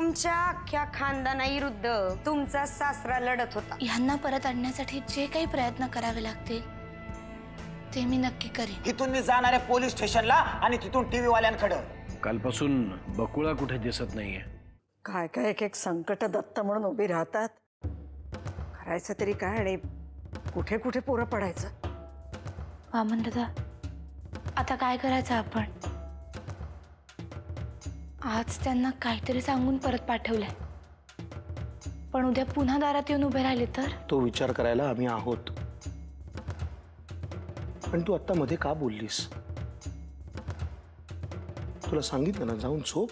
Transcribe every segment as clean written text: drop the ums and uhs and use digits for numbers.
तुमच्या अख्ख्या खानदानाविरुद्ध तुमचा सासरा लढत होता। यांना परत आणण्यासाठी जे काही प्रयत्न करावे लागतील ते मी नक्की करेन। इथून मी जाणार आहे पोलीस स्टेशनला आणि तिथून टीव्ही वाल्यांकडे। कालपासून बकुळा कुठे दिसत नाहीये। काय काय एक एक संकट दत्त म्हणून उभी राहतात। करायचं तरी काय आणि कुठे कुठे पोरं पडायचं। वामन दादा, आता काय करायचं आपण? आज त्यांना काहीतरी सांगून परत पाठवलंय, पण उद्या पुन्हा दारात येऊन उभे राहिले तर? तो विचार करायला आम्ही आहोत। पण तू आता मध्ये का बोललीस? तुला सांगितलं ना जाऊन झोप।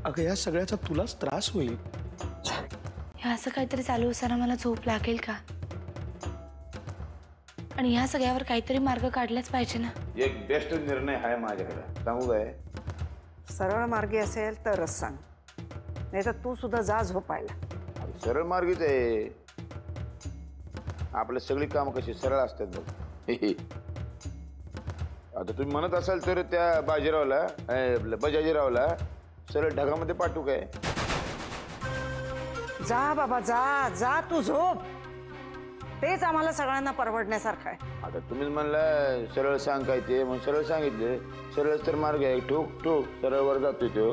अगं या सगळ्याचा तुलाच त्रास होईल। हे असं काहीतरी चालू असताना मला झोप लागेल का? आणि ह्या सगळ्यावर काहीतरी मार्ग काढलाच पाहिजे ना। एक बेस्ट निर्णय आहे माझ्याकडे, सांगू काय? सरळ मार्गी असेल तरच सांग, नाही तर तू सुद्धा जा झोपायला। सरळ मार्गीच आहे। आपल्या सगळी कामं कशी सरळ असतात बघ। आता तुम्ही म्हणत असाल तर त्या बाजीरावला बजाजीरावला सरळ ढगामध्ये पाठवू काय? जा बाबा जा जा, तू झोप। तेच आम्हाला सगळ्यांना परवडण्यासारखं आहे। आता तुम्हीच म्हणलं सरळ सांग काय ते, मग सरळ सांगितले। सरळ तर मार्ग आहे, ठोक ठोक सरळ वर जातोय तो।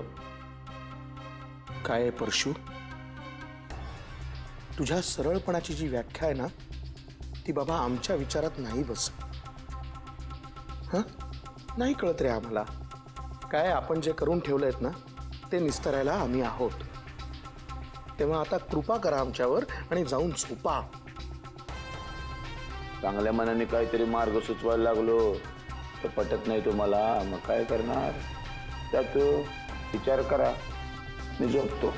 काय परशु, तुझ्या सरळपणाची जी व्याख्या आहे ना ती बाबा आमच्या विचारात नाही बस। हां नाही कळत रे आम्हाला। काय आपण जे करून ठेवलंयत ना ते निस्तरायला आम्ही आहोत। तेव्हा आता कृपा करा आमच्यावर आणि जाऊन झोपा। चांगल्या मनाने काहीतरी मार्ग सुचवायला लागलो तर पटत नाही तुम्हाला, मग काय करणार? त्यात विचार करा, मी झोपतो।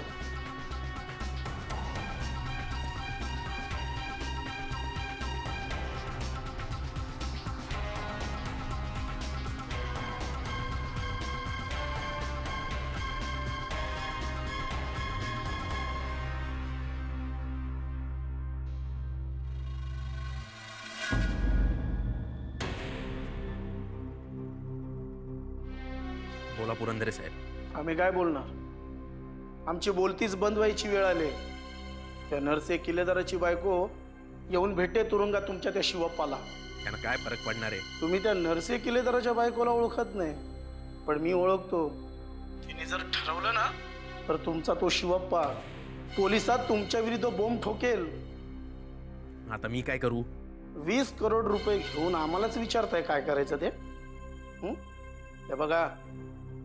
बोला पुरंदरे साहेब। आम्ही काय बोलणार? आमची बोलतीच बंद व्हायची वेळ आली। त्या नरसे किल्लेदाराची बायको येऊन भेटे तुरुंगात तुमच्या त्या शिवप्पाला। त्यांना काय फरक पडणार आहे? तुम्ही त्या नरसे किल्लेदाराच्या बायकोला ओळखत नाही, पण मी ओळखतो। तिने जर ठरवलं ना तर तुमचा तो शिवप्पा पोलिसात तुमच्या विरुद्ध बॉम्ब ठोकेल। आता मी काय करू? 20 करोड रुपये घेऊन आम्हालाच विचारताय काय करायचं ते? हे बघा,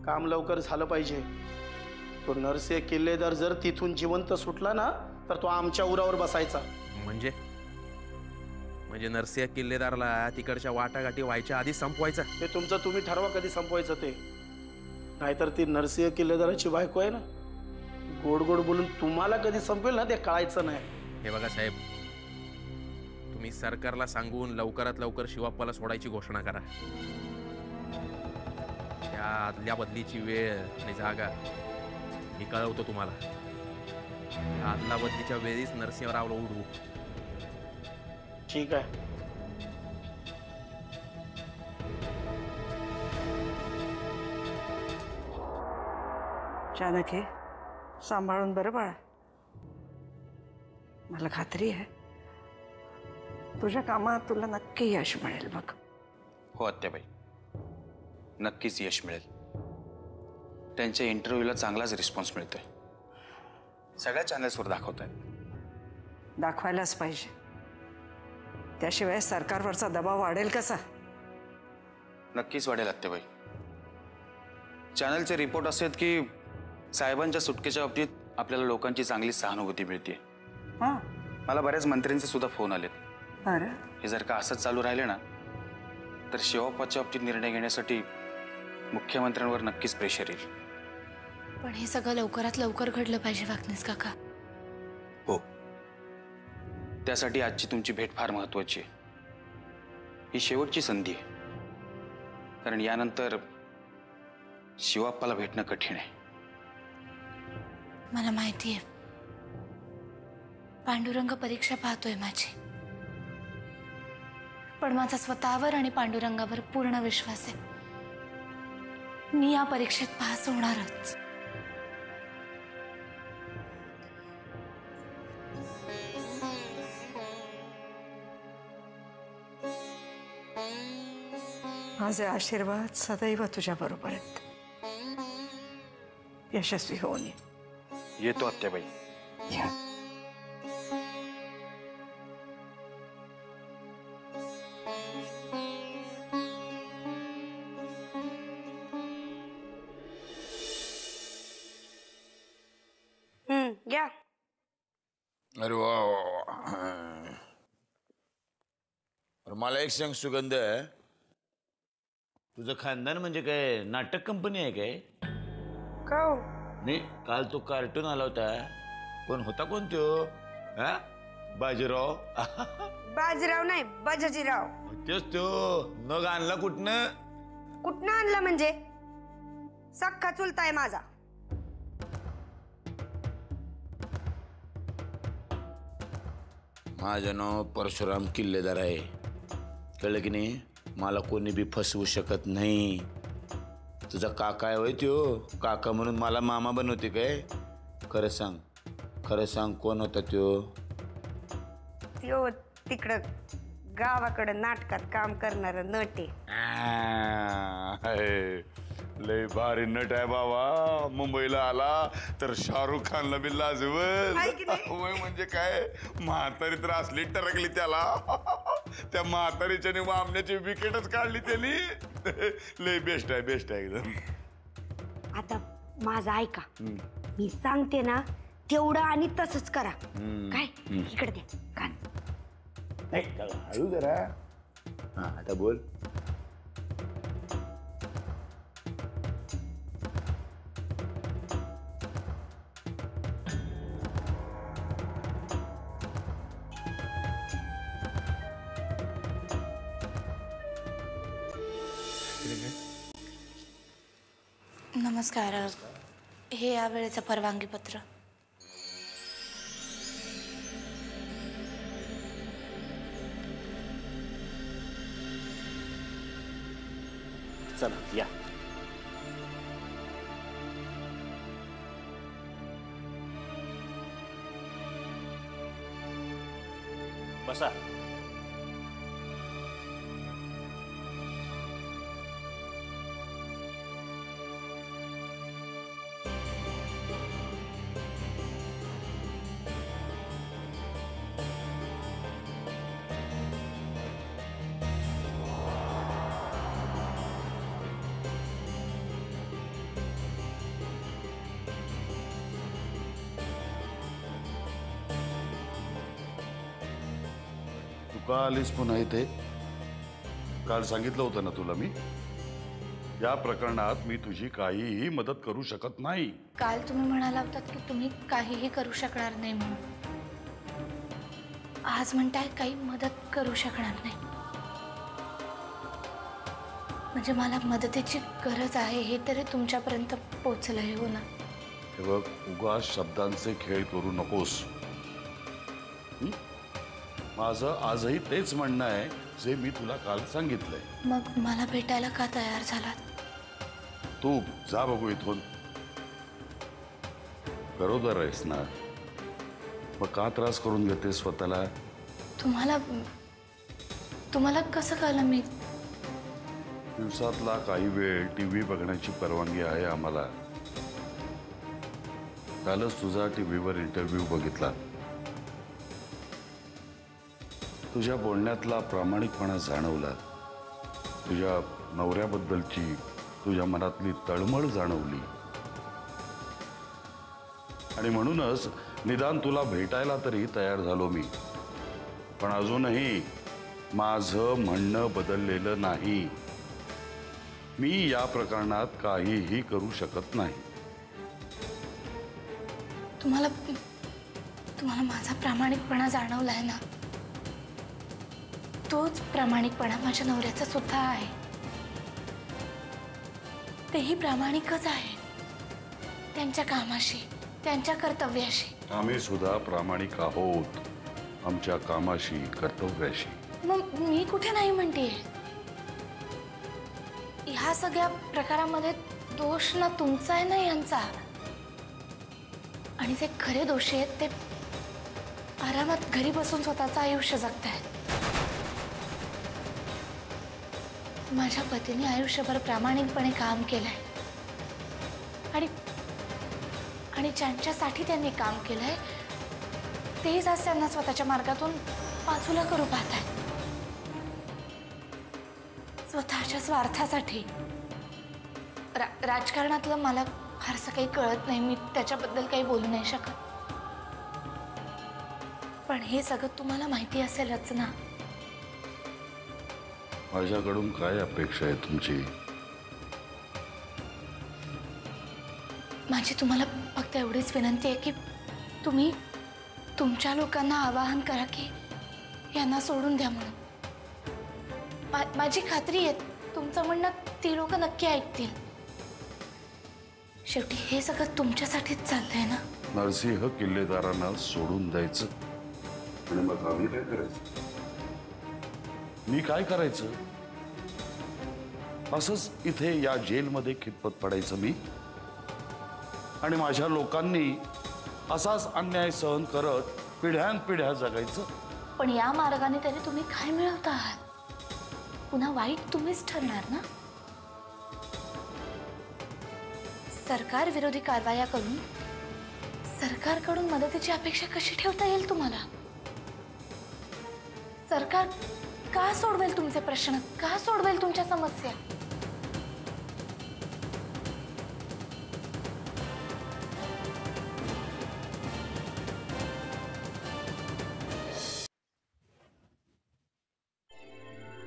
काम लवकर झालं पाहिजे। तो नरसे किल्लेदार जर तिथून जिवंत सुटला ना तर तो आमच्या उरावर बसायचा। म्हणजे नरसिंह किल्लेदारला तिकडच्या वाटाघाटी व्हायच्या आधी संपवायचा? ते तुमचं तुम्ही ठरवा कधी संपवायचं ते। नाहीतर ती नरसिंह किल्लेदाराची बायको आहे ना, गोड गोड बोलून तुम्हाला कधी संपवेल ना ते कळायचं नाही। हे बघा साहेब, तुम्ही सरकारला सांगून लवकरात लवकर शिवाप्पाला सोडायची घोषणा करा। त्या आदल्या बदलीची वेळ आणि जागा मी कळवतो तुम्हाला। आदला बदलीच्या वेळीच नरसिंहरावला उडवू। ठीक आहे। जानकी, सांभाळून बरं बाळा। मला खात्री आहे तुझ्या कामात तुला नक्की यश मिळेल बघ। हो आत्याबाई, नक्कीच यश मिळेल। त्यांच्या इंटरव्ह्यूला चांगलाच रिस्पॉन्स मिळतोय, सगळ्या चॅनल्सवर दाखवत आहेत। दाखवायलाच पाहिजे, त्याशिवाय सरकारवरचा दबाव वाढेल कसा? नक्कीच वाढेल आत्याबाई। चॅनलचे रिपोर्ट असे आहेत की साहेबांच्या सुटकेच्या बाबतीत आपल्याला लोकांची चांगली सहानुभूती मिळते। हां, मला बऱ्याच मंत्र्यांचे सुद्धा फोन आलेत। अरे हे जर का असंच चालू राहिले ना तर शिवाप्पाच्या बाबतीत निर्णय घेण्यासाठी मुख्यमंत्र्यांवर नक्कीच प्रेशर येईल। पण हे सगळं लवकरात लवकर घडलं पाहिजे वाकनीस काका। हो, त्यासाठी आजची तुमची भेट फार महत्त्वाची आहे। ही शेवटची संधी आहे, कारण यानंतर शिवाप्पाला भेटणं कठीण आहे। मला माहिती आहे, पांडुरंग परीक्षा पाहतोय माझी, पण माझा स्वतःवर आणि पांडुरंगावर पूर्ण विश्वास आहे। मी या परीक्षेत पास होणारच। माझे आशीर्वाद सदैव तुझ्या बरोबर आहेत. यशस्वी होऊन ये. येतो आत्याबाई. घ्या. अरे वा वा वा. अरे मला एक सांग सुगंध, तुझं खानदान म्हणजे काय नाटक कंपनी आहे काय? का हो? नाही, काल तो कार्टून आला होता. कोण होता कोण तो? हा, बाजीराव. बाजीराव नाही, बजाजीराव. तेच तो. नग आणला कुठनं? कुठनं आणला म्हणजे? सख्खा चुलता आहे माझा. माझं नाव परशुराम किल्लेदार आहे, कळलं की नाही? मला कोणी बी फसवू शकत नाही. तुझा काका आहे होय त्यो? काका म्हणून मला मामा बनवते काय? खरं सांग, खरं सांग, कोण होता त्यो? त्यो तिकडं गावाकडं नाटकात काम करणार नट आहे. लय भारी नट आहे बाबा. मुंबईला आला तर शाहरुख खानला बी लाजवल. म्हणजे काय, म्हातारी तर असली टरकली त्याला. त्या म्हातारीच्या आमण्याची विकेटच काढली त्यांनी. लय बेस्ट आहे, बेस्ट आहे एकदम. आता माझं ऐका, मी सांगते ना तेवढं आणि तसंच करा. काय इकडे दे कान. हळू जरा. हा, आता बोल. नमस्कार. हे या वेळेचं परवानगी पत्र. चला या. बसा. का आलीस पुन्हा इथे? काल सांगितलं होतं ना तुला मी, या प्रकरणात मी तुझी काहीही मदत करू शकत नाही. काल तुम्ही म्हणाला होतात की तुम्ही काहीही करू शकणार नाही म्हणून. आज म्हणताय काही मदत करू शकणार नाही. म्हणजे मला मदतीची गरज आहे हे तरी तुमच्यापर्यंत पोचलंय हो ना? हे बघ, उगाच शब्दांचे खेळ करू नकोस. माझं आजही तेच म्हणणं आहे जे मी तुला काल सांगितलंय. मग मला भेटायला का तयार झालात? तू जा बघू इथून. गरोदर आहेस ना, मग का त्रास करून घेते स्वतःला? तुम्हाला कसं कळलं? मी दिवसातला काही वेळ टीव्ही बघण्याची परवानगी आहे आम्हाला. कालच तुझा टीव्हीवर इंटरव्ह्यू बघितला. तुझ्या बोलण्यातला प्रामाणिकपणा जाणवला. तुझ्या नवऱ्याबद्दलची तुझ्या मनातली तळमळ जाणवली. आणि म्हणूनच निदान तुला भेटायला तरी तयार झालो मी. पण अजूनही माझं म्हणणं बदललेलं नाही. मी या प्रकरणात काहीही करू शकत नाही. तुम्हाला माझा प्रामाणिकपणा जाणवलाय ना? तोच प्रामाणिकपणा माझ्या नवऱ्याचा सुद्धा आहे. तेही प्रामाणिकच आहे त्यांच्या कामाशी, त्यांच्या कर्तव्याशी. आम्ही सुद्धा प्रामाणिक आहोत आमच्या कामाशी, कर्तव्याशी. मग मी कुठे नाही म्हणते. ह्या सगळ्या प्रकारामध्ये दोष ना तुमचा आहे ना यांचा. आणि जे खरे दोषी आहेत ते आरामात घरी बसून स्वतःचं आयुष्य जगतायत. माझ्या पतीने आयुष्यभर प्रामाणिकपणे काम केलंय आणि ज्यांच्यासाठी त्यांनी काम केलंय तेच आज त्यांना स्वतःच्या मार्गातून बाजूला करू पाहताय, स्वतःच्या स्वार्थासाठी. राजकारणातलं मला फारसं काही कळत नाही, मी त्याच्याबद्दल काही बोलू नाही शकत. पण हे सगळं तुम्हाला माहिती असेलच ना. माझ्याकडून काय अपेक्षा आहे तुमची? माझी तुम्हाला फक्त एवढीच विनंती आहे की तुम्ही तुमच्या लोकांना आवाहन करा की यांना सोडून द्या म्हणून. माझी खात्री आहे तुमचं म्हणणं ती लोक नक्की ऐकतील. शेवटी हे सगळं तुमच्यासाठीच चाललंय ना. नरसिंह किल्लेदारांना सोडून द्यायचं आणि मग आम्ही काय करायचं? मी काय करायचं? असंच इथे या जेलमध्ये खितपत पडायचं मी, आणि माझ्या लोकांनी असाच अन्याय सहन करत पिढ्यानपिढ्या जगायचं. पण या मार्गाने तरी तुम्ही काय मिळवत आहात? पुन्हा वाईट तुम्हीच ठरणार ना. सरकार विरोधी कारवाया करून सरकारकडून मदतीची अपेक्षा कशी ठेवता येईल तुम्हाला? सरकार का सोडवेल तुमचे प्रश्न? का सोडवेल तुमच्या समस्या?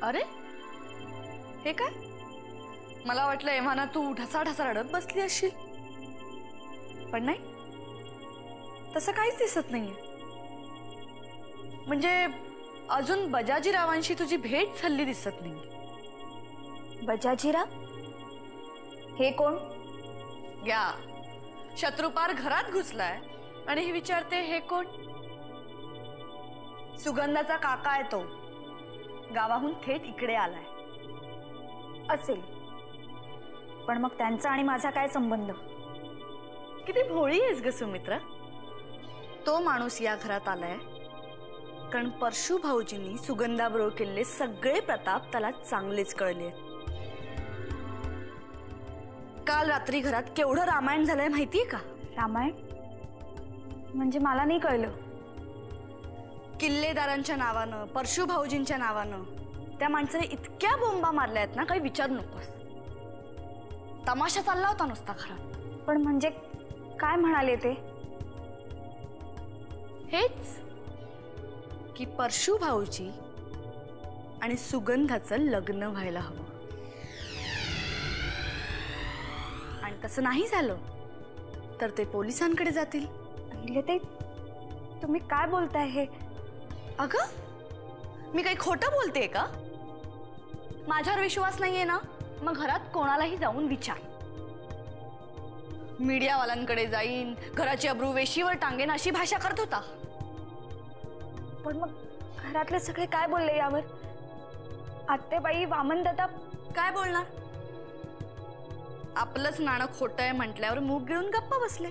अरे हे काय? मला वाटलं एव्हाना तू ढसाढसा रडत बसली असशील, पण नाही, तसं काहीच दिसत नाहीये. म्हणजे अजून बजाजीरावांशी तुझी भेट झाली दिसत नाही. बजाजीराव हे कोण? या शत्रुपार घरात घुसलाय आणि हे विचारते हे कोण? सुगंधाचा काका आहे तो, गावाहून थेट इकडे आलाय. असेल, पण मग त्यांचा आणि माझा काय संबंध? किती भोळी आहेस ग सुमित्रा. तो माणूस या घरात आलाय कारण परशू भाऊजींनी सुगंधाबरोबर केलेले सगळे प्रताप त्याला चांगलेच कळले. काल रात्री घरात केवढं रामायण झालंय माहितीये का? रामायण म्हणजे मला नाही कळलं. किल्लेदारांच्या नावानं, परशू भाऊजींच्या नावानं त्या माणसाने इतक्या बोंबा मारल्या आहेत ना, काही विचारू नकोस. तमाशा चालला होता नुसता खरा. पण म्हणजे काय म्हणाले ते? हेच की परशू भाऊजी आणि सुगंधाचं लग्न व्हायला हवं, आणि तसं नाही झालं तर ते पोलिसांकडे जातील. ते तुम्ही काय बोलताय हे? अगं मी काही खोटं बोलतेय का? माझ्यावर विश्वास नाहीये ना, मग घरात कोणालाही जाऊन विचार. मीडियावाल्यांकडे जाईन, घराची अब्रू वेशीवर टांगेन अशी भाषा करत होता. पण मग घरातले सगळे काय बोलले यावर? आत्तेबाई, वामनदादा काय बोलणार? आपलंच नाणं खोटं आहे म्हटल्यावर मूग गिळून गप्पा बसले.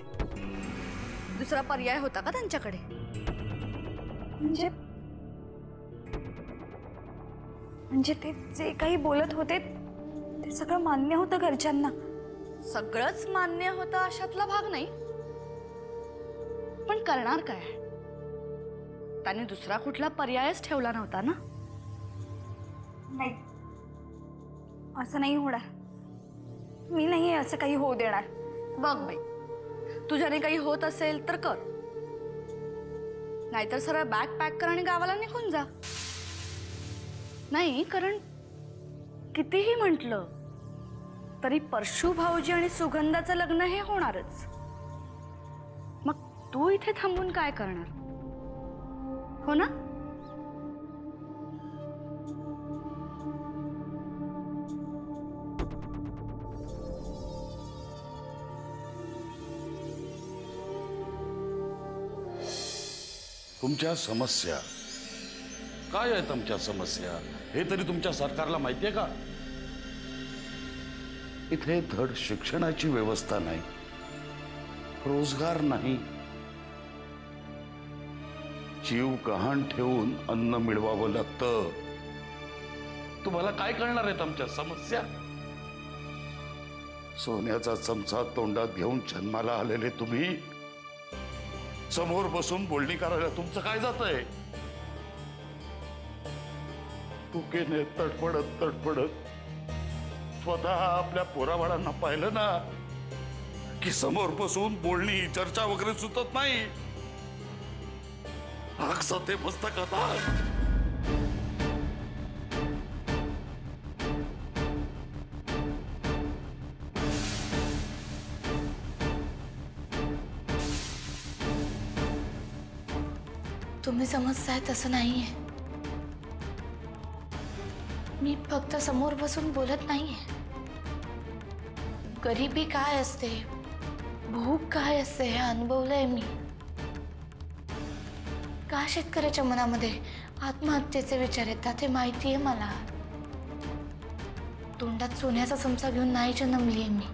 दुसरा पर्याय होता का त्यांच्याकडे? म्हणजे ते जे काही बोलत होते ते सगळं मान्य होतं घरच्यांना? सगळंच मान्य होतं अशातला भाग नाही, पण करणार काय? त्यांनी दुसरा कुठला पर्यायच ठेवला नव्हता ना. नाही, असं नाही होणार. मी नाही असं काही होऊ देणार. बघ बाई, तुझ्याने काही होत असेल तर कर, नाहीतर सरळ बॅग पॅक कर आणि गावाला निघून जा. नाही, कारण कितीही म्हटलं तरी परशू भाऊजी आणि सुगंधाचं लग्न हे होणारच. मग तू इथे थांबून काय करणार? हो ना? तुमच्या समस्या काय आहेत? तुमच्या समस्या हे तरी तुमच्या सरकारला माहितीये का? इथे धड शिक्षणाची व्यवस्था नाही, रोजगार नाही, जीव गहाण ठेवून अन्न मिळवावं लागतं. तुम्हाला काय कळणार आहेत आमच्या समस्या? सोन्याचा चमचा तोंडात घेऊन जन्माला आलेले तुम्ही समोर बसून बोलणी करायला तुमचं काय जातंय? भुकेने तडफडत तडफडत स्वतः आपल्या पोराबाळांना पाहिलं ना की समोर बसून बोलणी चर्चा वगैरे सुचत नाही. ते पुस्तकात तुम्ही समजताय तसं नाहीये. मी फक्त समोर बसून बोलत नाहीये. गरिबी काय असते, भूक काय असते हे अनुभवलंय मी. का शेतकऱ्याच्या मनामध्ये आत्महत्येचे विचार येतात हे माहितीये मला. तोंडात सोन्याचा चमचा घेऊन नाही जन्मलीये मी.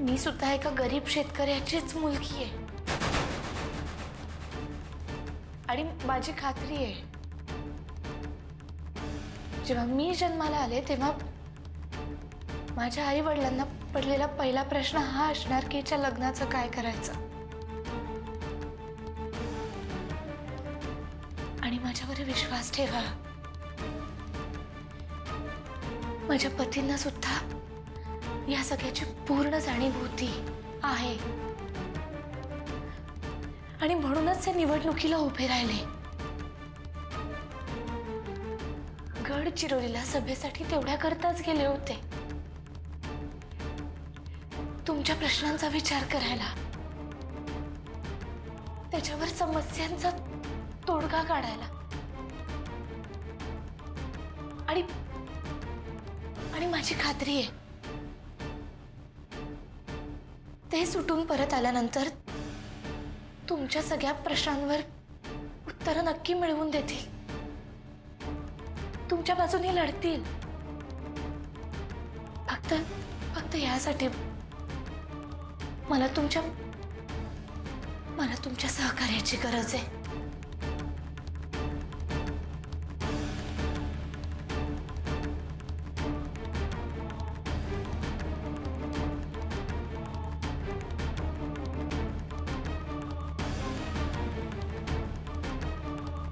मी सुद्धा एका गरीब शेतकऱ्याचीच मुलगी आहे. आणि माझी खात्री आहे जेव्हा मी जन्माला आले तेव्हा माझ्या आई वडिलांना पडलेला पहिला प्रश्न हा असणार की हिच्या लग्नाचं काय करायचं. आणि माझ्यावर विश्वास ठेवा, माझ्या पतींना सुद्धा या सगळ्याची पूर्ण जाणीव होती आहे. आणि म्हणूनच ते निवडणुकीला उभे राहिले. गडचिरोलीला सभेसाठी तेवढ्याकरताच गेले होते, तुमच्या प्रश्नांचा विचार करायला, त्याच्यावर समस्यांचा तोडगा काढायला. आणि माझी खात्री आहे ते सुटून परत आल्यानंतर तुमच्या सगळ्या प्रश्नांवर उत्तर नक्की मिळवून देतील, तुमच्या बाजूने लढतील. फक्त यासाठी मला तुमच्या सहकार्याची गरज आहे.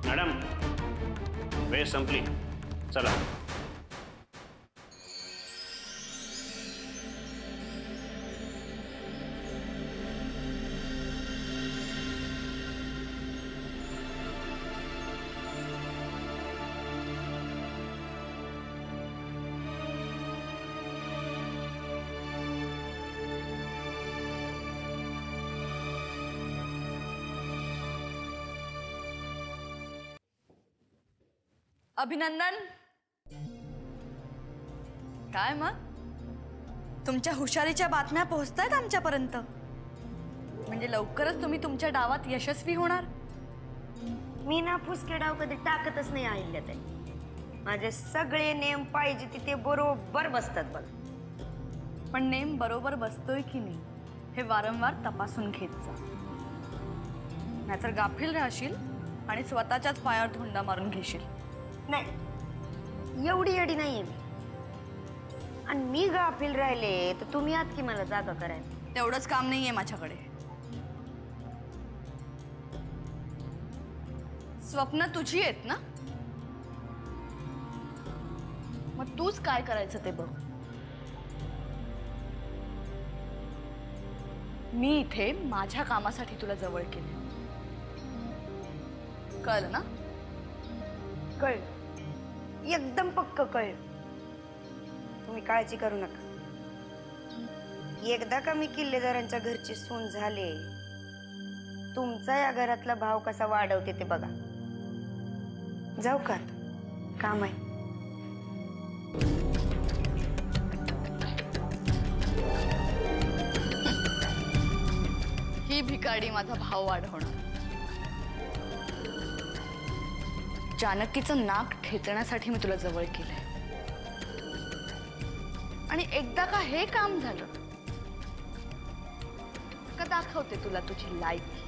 मॅडम, वेळ संपली, चला. अभिनंदन. काय मग तुमच्या हुशारीच्या बातम्या पोहोचतायत आमच्यापर्यंत. म्हणजे लवकरच तुम्ही तुमच्या डावात यशस्वी होणार. मी ना फुसके डाव कधी टाकतच नाही अहिल्याताई. माझे सगळे नेम पाहिजे तिथे बरोबर बसतात बघ. पण नेम बरोबर बसतोय की नाही हे वारंवार तपासून घेत जा, नाहीतर गाफील राहशील आणि स्वतःच्याच पायावर धोंडा मारून घेशील. नाही, एवढी येडी नाहीये मी. आणि मी गाफील राहिले तर तुम्ही आहात की मला जागा करायला. तेवढंच काम नाहीये माझ्याकडे. स्वप्न तुझी आहेत ना, मग तूच काय करायचं ते बघ. मी इथे माझ्या कामासाठी तुला जवळ केले, कळलं ना? कळलं, एकदम पक्क कळलं. तुम्ही काळजी करू नका. एकदा का मी किल्लेदारांच्या घरची सून झाले, तुमचा या घरातला भाव कसा वाढवते ते बघा. जाऊ का? काम आहे. ही भिकाडी माझा भाव वाढवणार. जानकीचं नाक ठेचण्यासाठी मी तुला जवळ केलंय. आणि एकदा का हे काम झालं का दाखवते तुला तुझी लायकी.